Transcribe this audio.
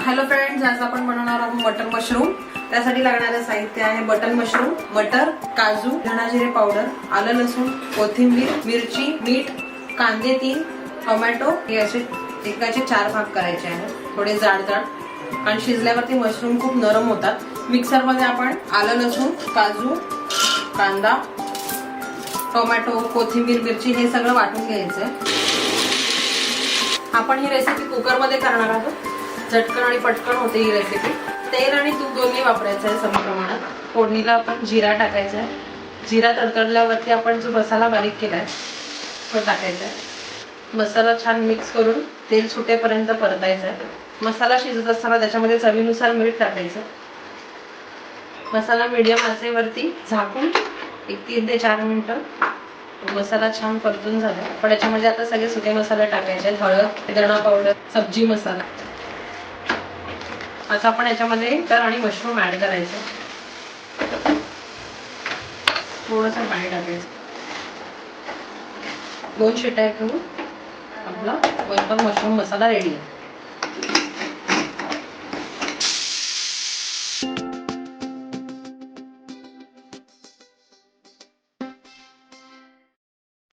Hello friends, आज आपण बनवणार आहोत मटर मशरूम। त्यासाठी लागणारे साहित्य आहे बटन मशरूम, मटर, काजू, धना जिरे पावडर, आलं लसूण, कोथिंबीर, मिरची, मीठ, कांदे 3, टोमॅटो। हे असे एकाचे 4 भाग करायचे आहेत, थोडे जाड जाड, आणि शिजल्यावरती मशरूम खूप नरम होतात। मिक्सर मध्ये आपण आलं लसूण, काजू, कांदा, टोमॅटो, कोथिंबीर, मिरची हे सगळं वाटून घ्यायचं। आपण ही रेसिपी कुकर मध्ये करणार आहोत, झटकन आणि पटकन होते ही रेसिपी। तेल आणि तूप दोन्ही वापरायचं आहे सम प्रमाणात। फोडणीला आपण जिरा टाकायचा आहे, जिरा तडतडल्यावरती आपण जो मसाला बारीक केलाय तो टाकायचा आहे। मसाला छान मिक्स करून तेल सुटेपर्यंत परतायचा आहे। मसाला शिजत असताना त्याच्यामध्ये चवीनुसार मीठ टाकायचं। मसाला मीडियम आचेवरती झाकून 3 ते 4 मिनिटं मसाला छान परतून झाला। पण याच्यामध्ये आता सगळे सुके मसाले टाकायचे, हळद, धना पावडर, सब्जी मसाला। आता आपण याच्यामध्ये मटर आणि मशरूम ऍड करायचे। थोडंसं पाणी टाकायचं। 2 शिट्या घेऊन आपला मटर मशरूम मसाला रेडी आहे।